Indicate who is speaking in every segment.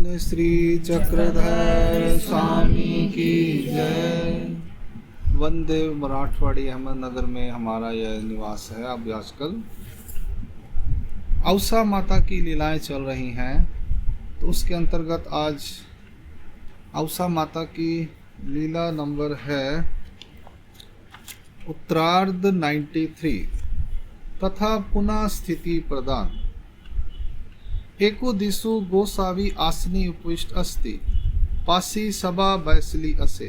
Speaker 1: भगवान श्री चक्रधर स्वामी की जय। वंदे मराठवाड़ी अहमदनगर में हमारा यह निवास है। अब आजकल औसा माता की लीलाएं चल रही हैं, तो उसके अंतर्गत आज औसा माता की लीला नंबर है उत्तरार्ध 93 तथा पुनः स्थिति प्रदान। एको दिशु गोसावी आसनी उपविष्ट अस्ति, पासी सभा बैसली असे,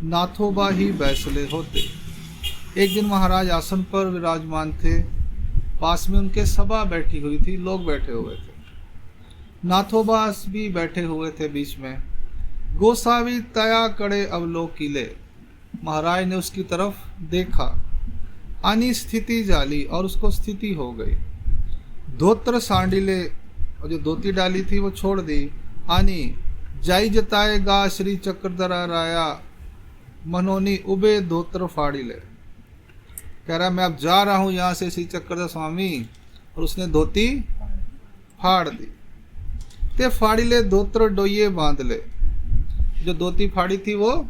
Speaker 1: नाथोबा ही बैसले होते। एक दिन महाराज आसन पर विराजमान थे, पास में उनके सभा बैठी हुई थी, लोग बैठे हुए थे, नाथोबास भी बैठे हुए थे बीच में। गोसावी तया कड़े अवलोकिले, महाराज ने उसकी तरफ देखा, आनी स्थिति जाली और उसको स्थिति हो गई। धोत्र सांडिले, और जो धोती डाली थी वो छोड़ दी। आनी जाई जताएगा श्री चक्रधरा राया, मनोनी उबे धोत्र फाड़िले, कह रहा मैं अब जा रहा हूँ यहाँ से श्री चक्रधर स्वामी, और उसने धोती फाड़ दी। ते फाड़िले धोत्र डोइये बांध ले, जो धोती फाड़ी थी वो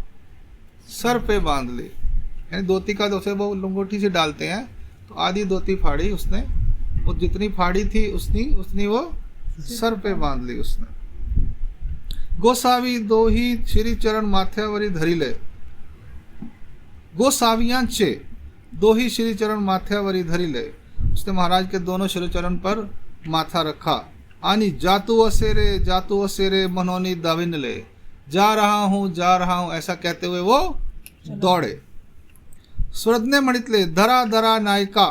Speaker 1: सर पे बांध ली। यानी धोती का दोसे वो लंगोटी से डालते हैं, तो आधी धोती फाड़ी उसने, वो जितनी फाड़ी थी उसने वो सर पे बांध ली उसने। गोसावी दो ही श्री चरण माथ्यावरी धरिले, गोसावियांचे दो ही श्री चरण माथ्यावरी धरिले, उसने महाराज के दोनों श्री चरण पर माथा रखा। आनी जातु असेरे मनोनी दाविन ले, जा रहा हूं ऐसा कहते हुए वो दौड़े। स्वरदने मणितले धरा धरा नायिका,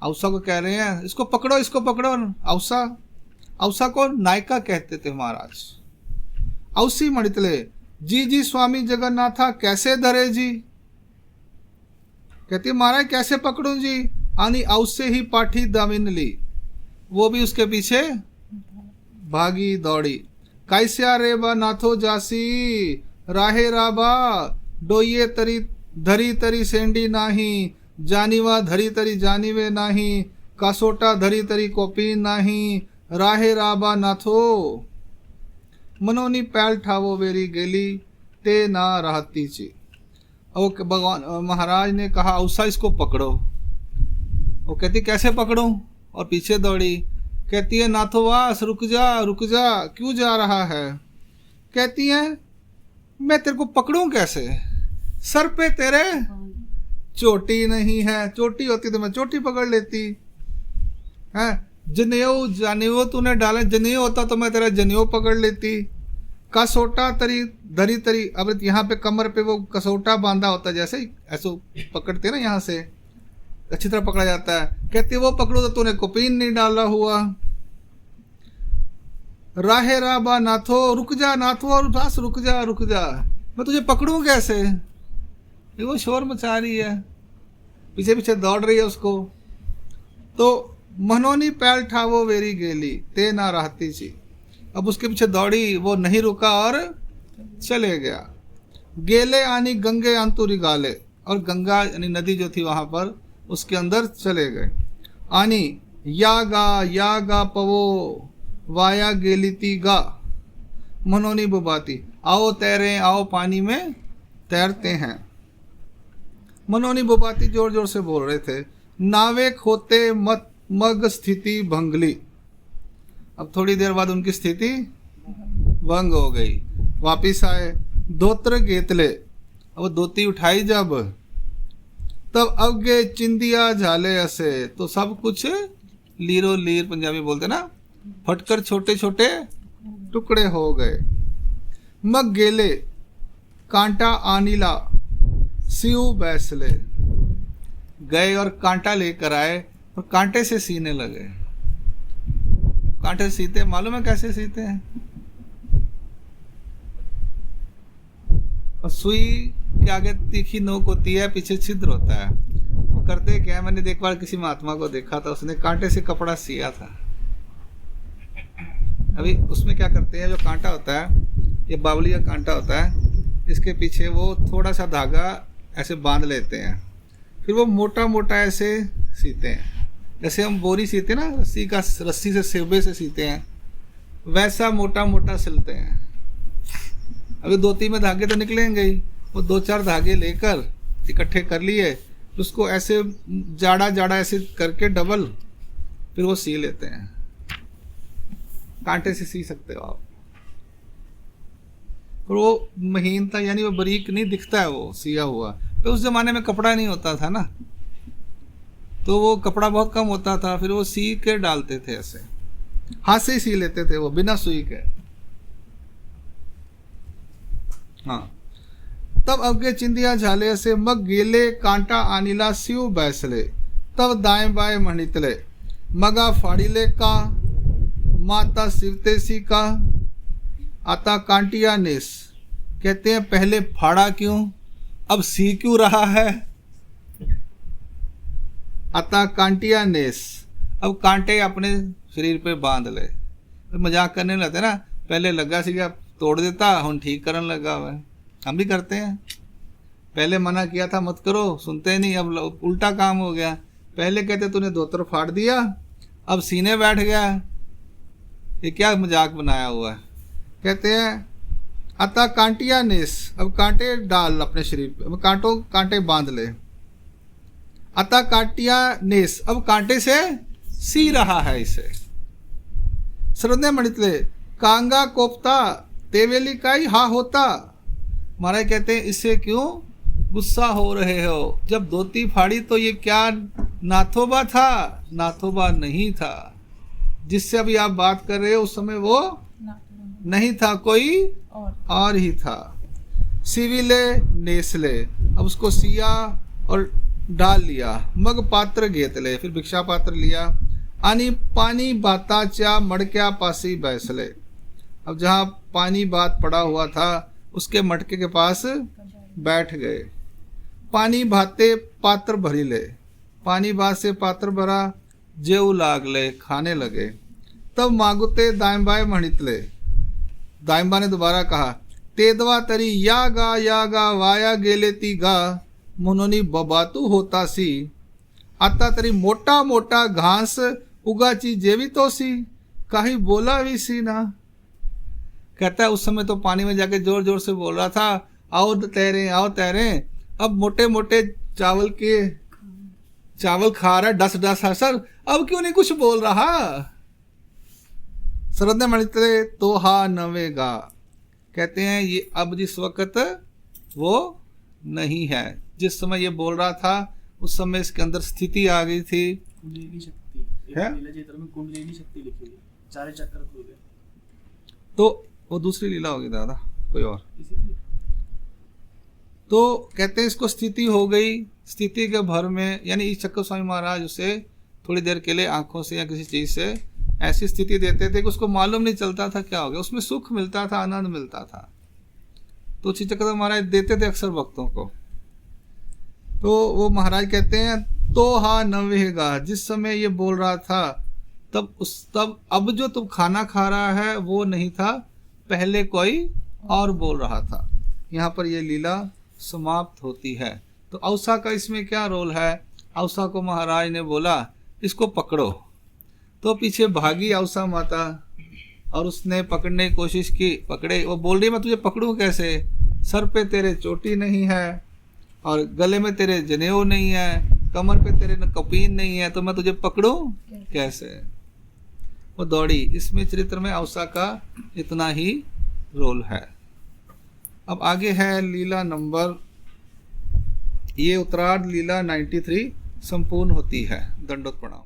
Speaker 1: औसा को कह रहे हैं इसको पकड़ो। औसा को नायिका कहते थे महाराज। औसी मणितले जी स्वामी जगन्नाथा कैसे धरे जी, कहती महाराज कैसे पकड़ूं जी। आनी औसे ही पाठी दामिन ली, वो भी उसके पीछे भागी दौड़ी। कैस्या रेबा नाथो जासी, राहे राबा डोइये तरी धरी तरी सेंडी नाही, जानीवा धरी तरी जानीवे नाही, कासोटा धरी तरी कोपीन नाही, राहे राबा नाथो मनोनी पैल ठावो वेरी गेली, ते ना रहती ची। और भगवान महाराज ने कहा औसा इसको पकड़ो। वो कहती कैसे पकड़ूं, और पीछे दौड़ी। कहती है नाथोवास रुक जा, क्यों जा रहा है। कहती है मैं तेरे को पकड़ूं कैसे, सर पे तेरे चोटी नहीं है, चोटी होती तो मैं चोटी पकड़ लेती है। जनेऊ तूने डाला, जनेऊ होता तो मैं तेरा जनेऊ पकड़ लेती। कसोटा तरी धरी तरी, अब यहाँ पे कमर पे वो कसोटा बांधा होता, जैसे ऐसे पकड़ते ना यहाँ से अच्छी तरह पकड़ा जाता है। कहती वो पकड़ो तो तूने कुपीन नहीं डाला हुआ। राहे राबा नाथो रुक जा, नाथो और बस रुक जा, मैं तुझे पकड़ूं कैसे। वो शोर मचा रही है, पीछे पीछे दौड़ रही है उसको। तो मनोनी पैल ठावो वेरी गेली, ते ना रहती ची, अब उसके पीछे दौड़ी, वो नहीं रुका और चले गया। गेले आनी गंगे अंतुरी गाले, और गंगा यानी नदी जो थी वहां पर उसके अंदर चले गए। आनी यागा पवो वाया गेलीती गा, मनोनी बुबाती, आओ तैरे, आओ पानी में तैरते हैं। मनोनी बुबाती जोर जोर से बोल रहे थे। नावे खोते मग स्थिति भंगली, अब थोड़ी देर बाद उनकी स्थिति भंग हो गई। वापिस आए। धोत्र गेतले, अब धोती उठाई जब, तब अगे चिंदिया झाले असे, तो सब कुछ लीरो लीर पंजाबी बोलते ना, फटकर छोटे छोटे टुकड़े हो गए। मग गेले कांटा आनीला, सिउ बैसले, गए और कांटा लेकर आए और कांटे से सीने लगे। कांटे सीते मालूम है कैसे सीते हैं, और सुई के आगे तीखी नोक होती है, पीछे छिद्र होता है। वो करते क्या है, मैंने एक बार किसी महात्मा को देखा था, उसने कांटे से कपड़ा सिया था। अभी उसमें क्या करते हैं, जो कांटा होता है, ये बावली का कांटा होता है, इसके पीछे वो थोड़ा सा धागा ऐसे बांध लेते हैं, फिर वो मोटा मोटा ऐसे सीते हैं। जैसे हम बोरी सीते ना, रस्सी से सेबे से सीते हैं, वैसा मोटा मोटा सिलते हैं। अभी 2-3 में धागे तो निकलेंगे ही, वो 2-4 धागे लेकर इकट्ठे कर लिए, उसको ऐसे जाड़ा जाड़ा ऐसे करके डबल फिर वो सी लेते हैं। कांटे से सी सकते हो आप, और वो महीनता यानी वो बारीक नहीं दिखता है वो सिया हुआ। तो उस जमाने में कपड़ा नहीं होता था ना, तो वो कपड़ा बहुत कम होता था, फिर वो सी के डालते थे, ऐसे हाथ से ही सी लेते थे वो बिना सुई के। हाँ, तब अगे चिंदिया झाले से मग गेले कांटा आनीला सिव बैसले, तब दाएं बाएं मणितले मगा फाड़ीले का माता सिवते सी का आता कांटिया नेस। कहते हैं पहले फाड़ा क्यों, अब सी क्यों रहा है। आता कांटिया नेस, अब कांटे अपने शरीर पे बांध ले। तो मजाक करने लगते ना, पहले लगा सीगा तोड़ देता, हम ठीक करने लगा हुआ है। हम भी करते हैं, पहले मना किया था मत करो, सुनते नहीं, अब उल्टा काम हो गया। पहले कहते तूने धोतर फाड़ दिया, अब सीने बैठ गया, ये क्या मजाक बनाया हुआ है। कहते हैं अतः कांटिया नेस, अब कांटे डाल अपने शरीर पे, अब कांटे बांध ले। अतः कांटिया नेस, अब कांटे से सी रहा है इसे। श्रद्धे मणितले कांगा कोपता तेवेली का ही हा होता। महाराज कहते हैं इससे क्यों गुस्सा हो रहे हो, जब धोती फाड़ी तो ये क्या नाथोबा था, नाथोबा नहीं था। जिससे अभी आप बात कर रहे हो उस समय वो नहीं था, कोई और ही था। सिविले नेसले, अब उसको सिया और डाल लिया। मग पात्र घेतले, फिर भिक्षा पात्र लिया। आनी पानी बाताच्या मड़क्या पासी बैसले, अब जहाँ पानी बात पड़ा हुआ था उसके मटके के पास बैठ गए। पानी भाते पात्र भरी ले, पानी बात से पात्र भरा, जेऊ लाग ले, खाने लगे। तब मागुते दाइंबाए मणितले, दाइंबा ने दोबारा कहा तेदवा तरी या गा वाया गेले ती गा मुनोनी बबातू होता सी। आता तरी मोटा मोटा घास उगाची जेवी तो सी, काही बोला भी सी ना। कहता है उस समय तो पानी में जाके जोर जोर से बोल रहा था, आओ तैरें आओ तैरें। अब मोटे मोटे चावल खा रहा है, डस डस है सर, अब क्यों नहीं कुछ बोल रहा। श्रद्धे मणितले तो हा नवेगा, कहते हैं ये अब जिस वक्त वो नहीं है, जिस समय ये बोल रहा था उस समय इसके अंदर स्थिति आ गई थी।
Speaker 2: कुंडलिनी शक्ति है, लीला चैत्र में कुंडलिनी शक्ति लिखी हुई है, चारे चक्र खुल गए।
Speaker 1: तो वो दूसरी लीला होगी दादा, कोई और। तो कहते हैं इसको स्थिति हो गई, स्थिति के भर में, यानी इस चक्कर स्वामी महाराज उसे थोड़ी देर के लिए आंखों से या किसी चीज से ऐसी स्थिति देते थे कि उसको मालूम नहीं चलता था क्या हो गया, उसमें सुख मिलता था, आनंद मिलता था। तो चक्कर महाराज देते थे अक्सर भक्तों को। तो वो महाराज कहते हैं तो हा नवेगा, जिस समय ये बोल रहा था तब अब जो तुम खाना खा रहा है वो नहीं था, पहले कोई और बोल रहा था। यहाँ पर ये लीला समाप्त होती है। तो औसा का इसमें क्या रोल है। औसा को महाराज ने बोला इसको पकड़ो, तो पीछे भागी औसा माता और उसने पकड़ने की कोशिश की, पकड़े। वो बोल रही मैं तुझे पकड़ूं कैसे, सर पे तेरे चोटी नहीं है और गले में तेरे जनेऊ नहीं है, कमर पे तेरे कपीन नहीं है, तो मैं तुझे पकड़ूं कैसे। वो दौड़ी। इसमें चरित्र में औसा का इतना ही रोल है। अब आगे है लीला नंबर, ये उत्तरार्ध लीला 93 संपूर्ण होती है। दंडोत प्रणाम।